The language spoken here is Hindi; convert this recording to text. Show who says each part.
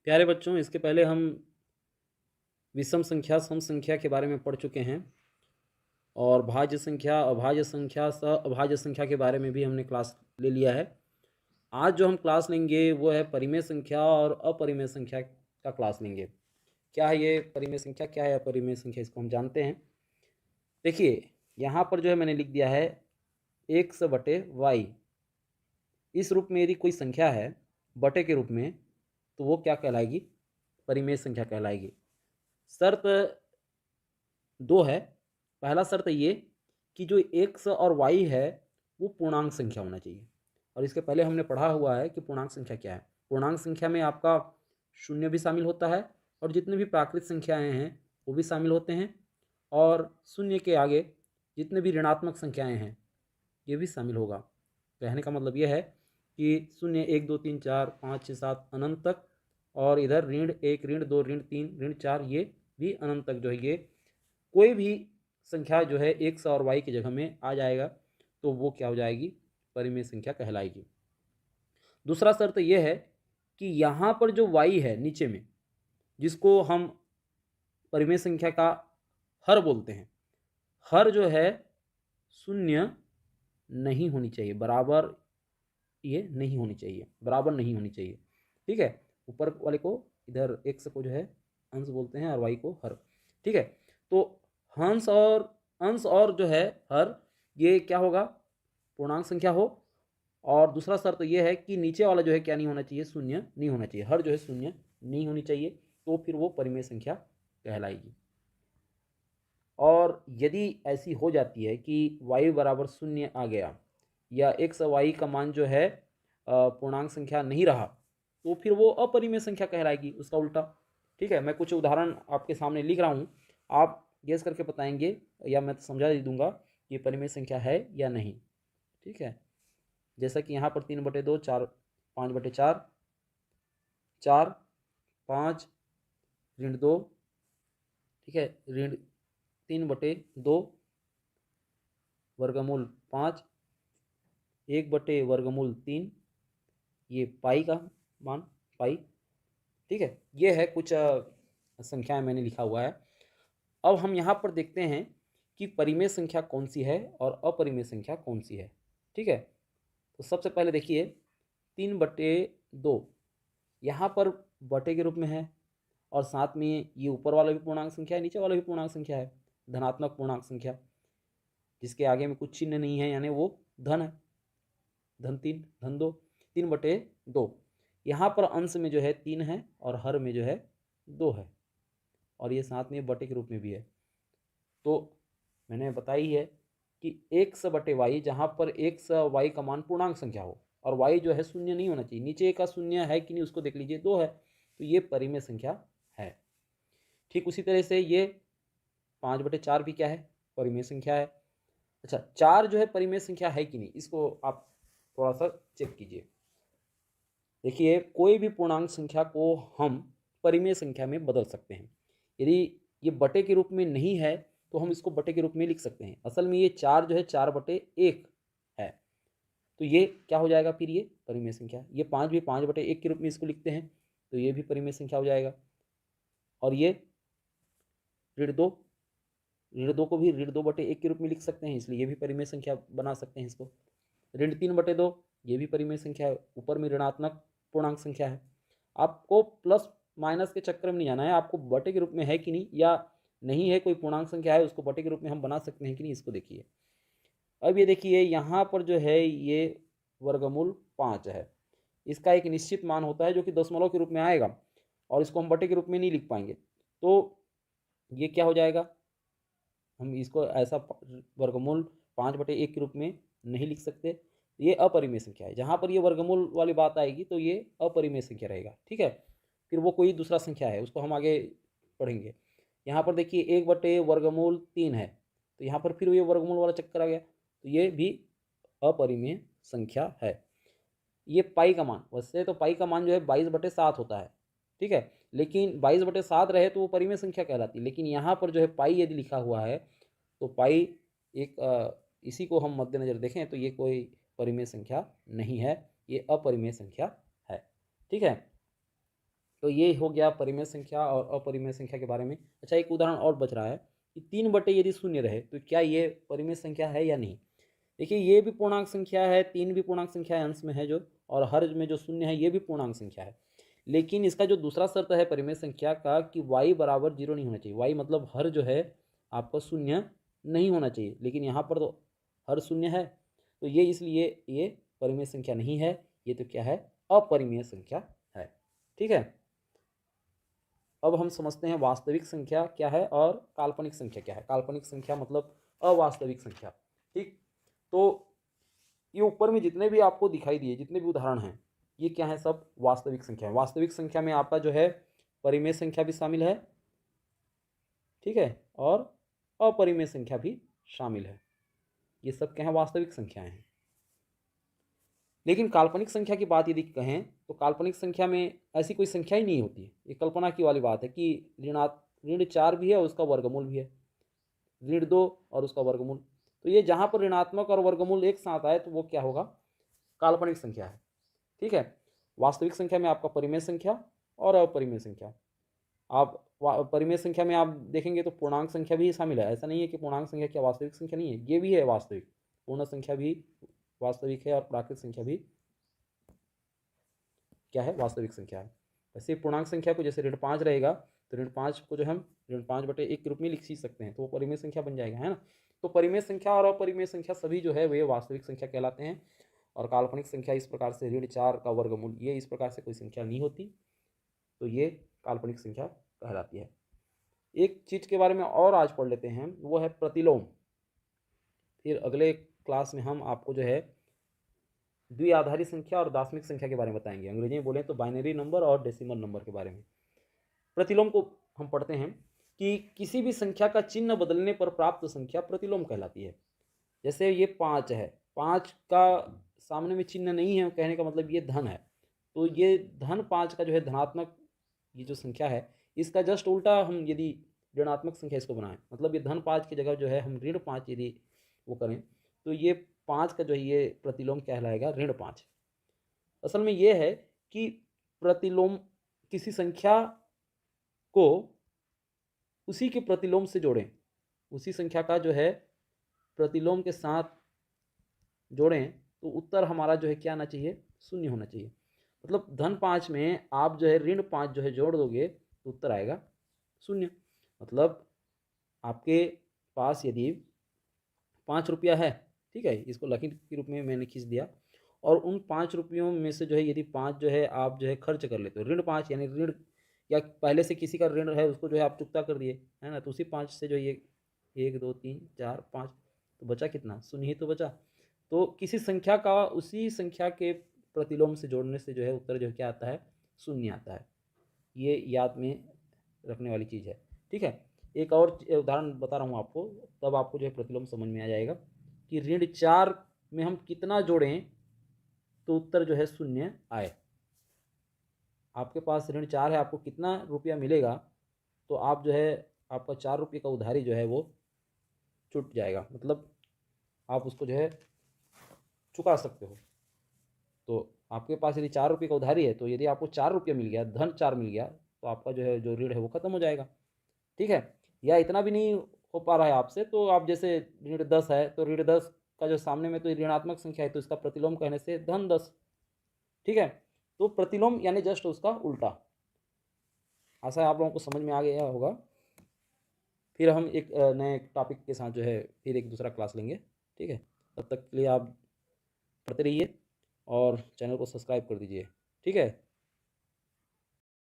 Speaker 1: प्यारे बच्चों, इसके पहले हम विषम संख्या, सम संख्या के बारे में पढ़ चुके हैं और भाज्य संख्या, अभाज्य संख्या, अभाज्य संख्या के बारे में भी हमने क्लास ले लिया है। आज जो हम क्लास लेंगे वो है परिमेय संख्या और अपरिमेय संख्या का क्लास लेंगे। क्या है ये परिमेय संख्या, क्या है अपरिमेय संख्या, इसको हम जानते हैं। देखिए, यहाँ पर जो है मैंने लिख दिया है x बटे वाई। इस रूप में यदि कोई संख्या है बटे के रूप में, तो वो क्या कहलाएगी? परिमेय संख्या कहलाएगी। शर्त दो है। पहला शर्त ये कि जो x और y है वो पूर्णांक संख्या होना चाहिए, और इसके पहले हमने पढ़ा हुआ है कि पूर्णांक संख्या क्या है। पूर्णांक संख्या में आपका शून्य भी शामिल होता है और जितने भी प्राकृत संख्याएं हैं वो भी शामिल होते हैं, और शून्य के आगे जितने भी ऋणात्मक संख्याएं हैं ये भी शामिल होगा। कहने का मतलब ये है कि शून्य, एक, दो, तीन, चार, पाँच, छः, सात अनंत तक, और इधर ऋण एक, ऋण दो, ऋण तीन, ऋण चार, ये भी अनंत तक जो है ये कोई भी संख्या जो है एक्स और वाई की जगह में आ जाएगा तो वो क्या हो जाएगी? परिमेय संख्या कहलाएगी। दूसरा शर्त यह है कि यहाँ पर जो वाई है नीचे में, जिसको हम परिमेय संख्या का हर बोलते हैं, हर जो है शून्य नहीं होनी चाहिए, बराबर ये नहीं होनी चाहिए, बराबर नहीं होनी चाहिए। ठीक है, ऊपर वाले को इधर एक्स को जो है अंश बोलते हैं और वाई को हर। ठीक है, तो हंस और अंश और जो है हर, ये क्या होगा? पूर्णांक संख्या हो। और दूसरा शर्त यह है कि नीचे वाला जो है क्या नहीं होना चाहिए? शून्य नहीं होना चाहिए, हर जो है शून्य नहीं होनी चाहिए, तो फिर वो परिमेय संख्या कहलाएगी। और यदि ऐसी हो जाती है कि y बराबर शून्य आ गया या x y का मान जो है पूर्णांक संख्या नहीं रहा, तो फिर वो अपरिमेय संख्या कहलाएगी, उसका उल्टा। ठीक है, मैं कुछ उदाहरण आपके सामने लिख रहा हूँ, आप गेस करके बताएंगे या मैं समझा दे दूंगा कि परिमेय संख्या है या नहीं। ठीक है, जैसा कि यहाँ पर 3/2, 4, 5/4, 4, 5, ऋण 2, ठीक है, ऋण 3/2, वर्गमूल 5, 1/3, ये पाई का मान, पाई। ठीक है, ये है कुछ संख्याएं मैंने लिखा हुआ है। अब हम यहाँ पर देखते हैं कि परिमेय संख्या कौन सी है और अपरिमेय संख्या कौन सी है। ठीक है, तो सबसे पहले देखिए 3/2 यहाँ पर बटे के रूप में है, और साथ में ये ऊपर वाला भी पूर्णांक संख्या है, नीचे वाला भी पूर्णांक संख्या है, धनात्मक पूर्णांक संख्या, जिसके आगे में कुछ चिन्ह नहीं है, यानी वो धन है। धन 3, धन 2, 3/2। यहाँ पर अंश में जो है 3 है और हर में जो है 2 है, और ये साथ में बटे के रूप में भी है। तो मैंने बताई है कि एक्स बटे वाई, जहाँ पर एक्स वाई का मान पूर्णांक संख्या हो और वाई जो है शून्य नहीं होना चाहिए, नीचे का शून्य है कि नहीं उसको देख लीजिए, 2 है, तो ये परिमेय संख्या है। ठीक उसी तरह से ये 5/4 भी क्या है? परिमेय संख्या है। अच्छा, 4 जो है परिमेय संख्या है कि नहीं, इसको आप थोड़ा सा चेक कीजिए। देखिए, कोई भी पूर्णांक संख्या को हम परिमेय संख्या में बदल सकते हैं। यदि ये बटे के रूप में नहीं है तो हम इसको बटे के रूप में लिख सकते हैं। असल में ये 4 जो है 4/1 है, तो ये क्या हो जाएगा? फिर ये परिमेय संख्या। ये 5 भी 5/1 के रूप में इसको लिखते हैं, तो ये भी परिमेय संख्या हो जाएगा। और ये ऋण 2, ऋण 2 को भी ऋण 2/1 के रूप में लिख सकते हैं, इसलिए ये भी परिमेय संख्या बना सकते हैं इसको। ऋण 3/2, ये भी परिमेय संख्या है, ऊपर में ऋणात्मक पूर्णांक संख्या है। आपको प्लस माइनस के चक्कर में नहीं जाना है, आपको बटे के रूप में है कि नहीं या नहीं है, कोई पूर्णांक संख्या है उसको बटे के रूप में हम बना सकते हैं कि नहीं, इसको देखिए। अब ये देखिए, यहाँ पर जो है ये वर्गमूल 5 है, इसका एक निश्चित मान होता है जो कि दशमलव के रूप में आएगा, और इसको हम बटे के रूप में नहीं लिख पाएंगे, तो ये क्या हो जाएगा? हम इसको ऐसा वर्गमूल 5/1 के रूप में नहीं लिख सकते, ये अपरिमेय संख्या है। जहाँ पर ये वर्गमूल वाली बात आएगी तो ये अपरिमेय संख्या रहेगा। ठीक है, फिर वो कोई दूसरा संख्या है, उसको हम आगे पढ़ेंगे। यहाँ पर देखिए 1/वर्गमूल 3 है, तो यहाँ पर फिर ये वर्गमूल वाला चक्कर आ गया, तो ये भी अपरिमेय संख्या है। ये पाई का मान, वैसे तो पाई का मान जो है 22/7 होता है। ठीक है, लेकिन 22/7 रहे तो वो परिमेय संख्या कहलाती है, लेकिन यहाँ पर जो है पाई यदि लिखा हुआ है तो पाई एक इसी को हम मद्देनजर देखें तो ये कोई परिमेय संख्या नहीं है, ये अपरिमेय संख्या है। ठीक है, तो ये हो गया परिमेय संख्या और अपरिमेय संख्या के बारे में। अच्छा, एक उदाहरण और बच रहा है कि 3 यदि शून्य रहे तो क्या ये परिमेय संख्या है या नहीं। देखिए, ये भी पूर्णांक संख्या है, 3 भी पूर्णांक संख्या है अंश में है जो, और हर में जो शून्य है ये भी पूर्णांक संख्या है। लेकिन इसका जो दूसरा शर्त है परिमेय संख्या का कि y बराबर 0 नहीं होना चाहिए। y मतलब हर जो है आपका शून्य नहीं होना चाहिए, लेकिन यहाँ पर तो हर शून्य है, तो ये इसलिए ये परिमेय संख्या नहीं है, ये तो क्या है, अपरिमेय संख्या है। ठीक है, अब हम समझते हैं वास्तविक संख्या क्या है और काल्पनिक संख्या क्या है। काल्पनिक संख्या मतलब अवास्तविक संख्या। ठीक, तो ये ऊपर में जितने भी आपको दिखाई दिए, जितने भी उदाहरण हैं, ये क्या है, सब वास्तविक संख्या है। वास्तविक संख्या में आपका जो है परिमेय संख्या भी शामिल है, ठीक है, और अपरिमेय संख्या भी शामिल है। ये सब क्या है, वास्तविक संख्याएं हैं। लेकिन काल्पनिक संख्या की बात यदि कहें तो काल्पनिक संख्या में ऐसी कोई संख्या ही नहीं होती है। ये कल्पना की वाली बात है कि ऋण 4 भी है और उसका वर्गमूल भी है, ऋण 2 और उसका वर्गमूल। तो ये जहाँ पर ऋणात्मक और वर्गमूल एक साथ आए तो वो क्या होगा, काल्पनिक संख्या है। ठीक है, वास्तविक संख्या में आपका परिमेय संख्या और अपरिमेय संख्या। आप परिमेय संख्या में आप देखेंगे तो पूर्णांक संख्या भी शामिल है। ऐसा नहीं है कि पूर्णांक संख्या क्या वास्तविक संख्या नहीं है, ये भी है वास्तविक। पूर्ण संख्या भी वास्तविक है और प्राकृत संख्या भी क्या है, वास्तविक संख्या है। वैसे पूर्णांक संख्या को जैसे ऋण 5 रहेगा तो ऋण 5 को जो हम ऋण 5/1 के रूप में लिख ही सकते हैं, तो वो परिमेय संख्या बन जाएगा, है ना। तो परिमेय संख्या और अपरिमेय संख्या सभी जो है वे वास्तविक संख्या कहलाते हैं। और काल्पनिक संख्या इस प्रकार से ऋण 4 का वर्गमूल, ये इस प्रकार से कोई संख्या नहीं होती, तो ये काल्पनिक संख्या कहलाती है। एक चीज़ के बारे में और आज पढ़ लेते हैं, वो है प्रतिलोम। फिर अगले क्लास में हम आपको जो है द्विआधारी संख्या और दार्शनिक संख्या के बारे में बताएंगे। अंग्रेजी में बोलें तो बाइनरी नंबर और डेसिमल नंबर के बारे में। प्रतिलोम को हम पढ़ते हैं कि किसी भी संख्या का चिन्ह बदलने पर प्राप्त संख्या प्रतिलोम कहलाती है। जैसे ये 5 है, 5 का सामने में चिन्ह नहीं है, कहने का मतलब ये धन है, तो ये धन 5 का जो है धनात्मक ये जो संख्या है, इसका जस्ट उल्टा हम यदि ऋणात्मक संख्या इसको बनाएं, मतलब ये धन 5 की जगह जो है हम ऋण 5 यदि वो करें, तो ये 5 का जो है ये प्रतिलोम कहलाएगा ऋण 5। असल में ये है कि प्रतिलोम किसी संख्या को उसी के प्रतिलोम से जोड़ें, उसी संख्या का जो है प्रतिलोम के साथ जोड़ें, तो उत्तर हमारा जो है क्या आना चाहिए, शून्य होना चाहिए। मतलब धन 5 में आप जो है ऋण 5 जो है जोड़ दोगे तो उत्तर आएगा शून्य। मतलब आपके पास यदि 5 रुपया है, ठीक है, इसको लकीर के रूप में मैंने खींच दिया, और उन 5 रुपयों में से जो है यदि 5 जो है आप जो है खर्च कर लेते हो, ऋण 5 यानी ऋण, या पहले से किसी का ऋण है उसको जो है आप चुकता कर दिए, है ना, तो उसी 5 से जो ये 1 2 3 4 5, तो बचा कितना, शून्य ही तो बचा। तो किसी संख्या का उसी संख्या के प्रतिलोम से जोड़ने से जो है उत्तर जो है क्या आता है, शून्य आता है। ये याद में रखने वाली चीज़ है। ठीक है, एक और उदाहरण बता रहा हूँ आपको, तब आपको जो है प्रतिलोम समझ में आ जाएगा कि ऋण 4 में हम कितना जोड़ें तो उत्तर जो है शून्य आए। आपके पास ऋण 4 है, आपको कितना रुपया मिलेगा, तो आप जो है आपका 4 रुपये का उधारी जो है वो छूट जाएगा, मतलब आप उसको जो है चुका सकते हो। तो आपके पास यदि 4 रुपये का उधारी है, तो यदि आपको 4 रुपये मिल गया, धन 4 मिल गया, तो आपका जो है जो ऋण है वो खत्म हो जाएगा। ठीक है, या इतना भी नहीं हो पा रहा है आपसे, तो आप जैसे ऋण 10 है, तो ऋण 10 का जो सामने में तो ऋणात्मक संख्या है, तो इसका प्रतिलोम कहने से धन 10। ठीक है, तो प्रतिलोम यानी जस्ट उसका उल्टा। आशा है आप लोगों को समझ में आ गया होगा। फिर हम एक नए टॉपिक के साथ जो है फिर एक दूसरा क्लास लेंगे। ठीक है, तब तक के लिए आप पढ़ते रहिए और चैनल को सब्सक्राइब कर दीजिए। ठीक है।